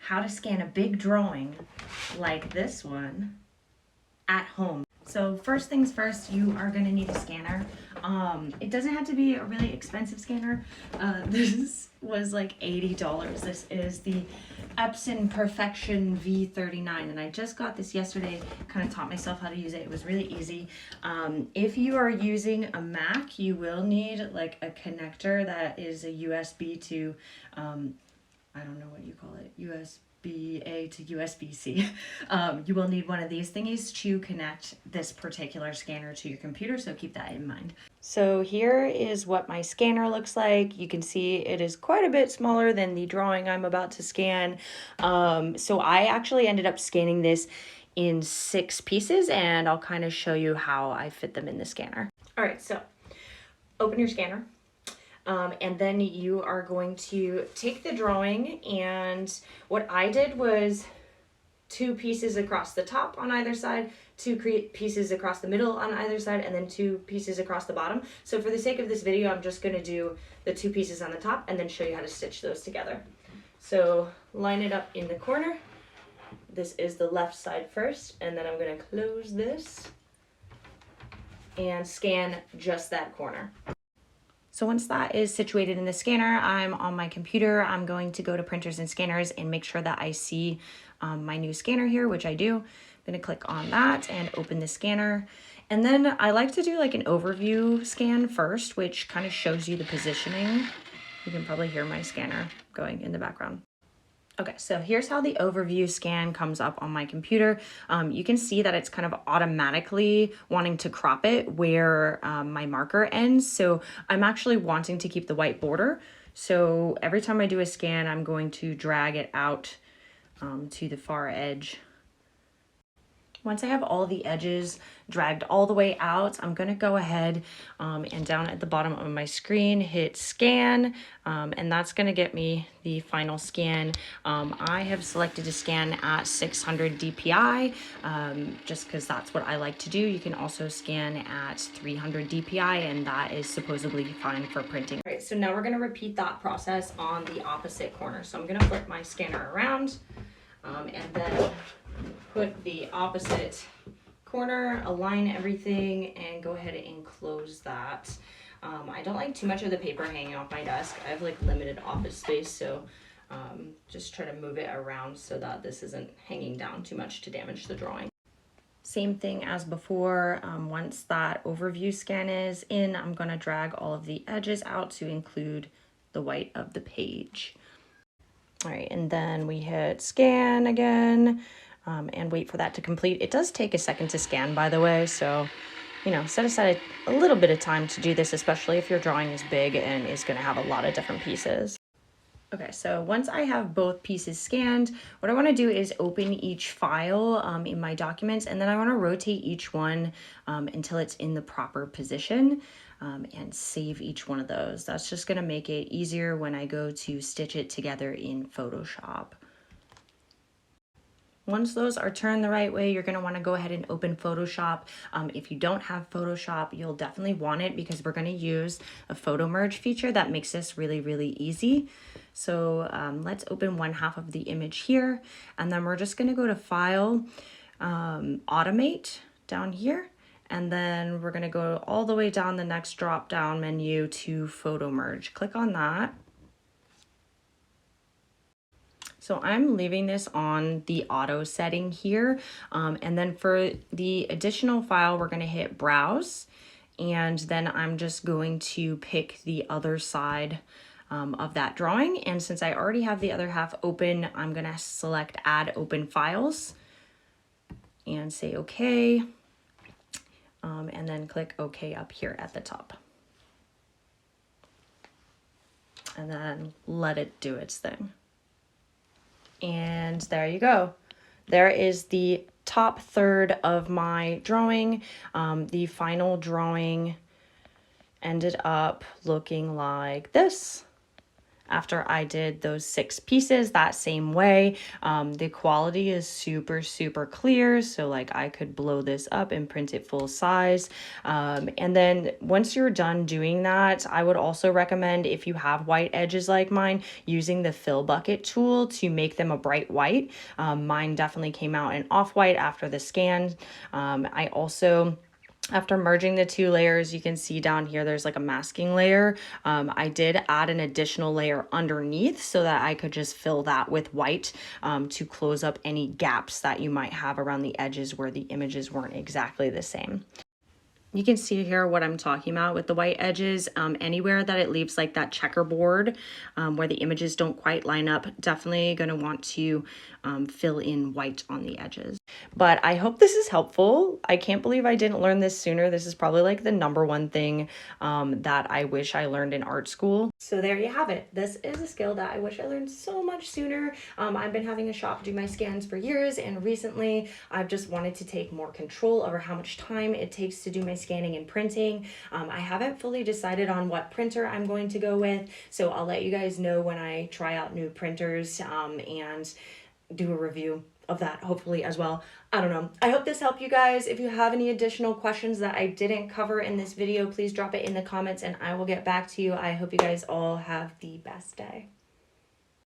how to scan a big drawing like this one at home. So first things first, you are going to need a scanner. It doesn't have to be a really expensive scanner. This was like $80. This is the Epson Perfection V39, and I just got this yesterday. Kind of taught myself how to use it. It was really easy. If you are using a Mac, you will need like a connector that is a USB to, I don't know what you call it, USB-A to USB-C. You will need one of these thingies to connect this particular scanner to your computer, so keep that in mind. So here is what my scanner looks like. You can see it is quite a bit smaller than the drawing I'm about to scan. So I actually ended up scanning this in 6 pieces, and I'll kind of show you how I fit them in the scanner. All right, so open your scanner. And then you are going to take the drawing, and what I did was 2 pieces across the top on either side, 2 pieces across the middle on either side, and then 2 pieces across the bottom. So for the sake of this video, I'm just going to do the 2 pieces on the top and then show you how to stitch those together. So line it up in the corner. This is the left side first, and then I'm going to close this and scan just that corner. So once that is situated in the scanner, I'm on my computer. I'm going to go to printers and scanners and make sure that I see my new scanner here, which I do. I'm gonna click on that and open the scanner. And then I like to do like an overview scan first, which kind of shows you the positioning. You can probably hear my scanner going in the background. Okay, so here's how the overview scan comes up on my computer. You can see that it's kind of automatically wanting to crop it where my marker ends. So I'm actually wanting to keep the white border. So every time I do a scan, I'm going to drag it out to the far edge. Once I have all the edges dragged all the way out, I'm going to go ahead and down at the bottom of my screen, hit scan, and that's going to get me the final scan. I have selected a scan at 600 DPI just because that's what I like to do. You can also scan at 300 DPI, and that is supposedly fine for printing. All right, so now we're going to repeat that process on the opposite corner. So I'm going to flip my scanner around and then put the opposite corner, align everything, and go ahead and close that. I don't like too much of the paper hanging off my desk. I have like limited office space, so just try to move it around so that this isn't hanging down too much to damage the drawing. Same thing as before. Once that overview scan is in, I'm going to drag all of the edges out to include the white of the page. All right, and then we hit scan again and wait for that to complete. It does take a second to scan, by the way, so, you know, set aside a little bit of time to do this, especially if your drawing is big and is going to have a lot of different pieces. Okay, so once I have both pieces scanned, what I want to do is open each file in my documents, and then I want to rotate each one until it's in the proper position. And save each one of those. That's just going to make it easier when I go to stitch it together in Photoshop. Once those are turned the right way, you're going to want to go ahead and open Photoshop. If you don't have Photoshop, you'll definitely want it because we're going to use a photo merge feature that makes this really, really easy. So let's open one half of the image here, and then we're just going to go to File, Automate down here. And then we're going to go all the way down the next drop down menu to photo merge. Click on that. So I'm leaving this on the auto setting here. And then for the additional file, we're going to hit browse. And then I'm just going to pick the other side of that drawing. And since I already have the other half open, I'm going to select add open files and say okay. And then click OK up here at the top. And then let it do its thing. And there you go. There is the top third of my drawing. The final drawing ended up looking like this. after I did those 6 pieces that same way. The quality is super, super clear. So like I could blow this up and print it full size. And then once you're done doing that, I would also recommend, if you have white edges like mine, using the fill bucket tool to make them a bright white. Mine definitely came out in off-white after the scan. I also, after merging the 2 layers, you can see down here there's like a masking layer. I did add an additional layer underneath so that I could just fill that with white to close up any gaps that you might have around the edges where the images weren't exactly the same. You can see here what I'm talking about with the white edges. Anywhere that it leaves like that checkerboard where the images don't quite line up, definitely going to want to fill in white on the edges. But I hope this is helpful. I can't believe I didn't learn this sooner. This is probably like the #1 thing that I wish I learned in art school. So there you have it. This is a skill that I wish I learned so much sooner. I've been having a shop do my scans for years, and recently I've just wanted to take more control over how much time it takes to do my scanning and printing. I haven't fully decided on what printer I'm going to go with, so I'll let you guys know when I try out new printers and do a review of that hopefully as well. I don't know. I hope this helped you guys. If you have any additional questions that I didn't cover in this video, please drop it in the comments and I will get back to you. I hope you guys all have the best day.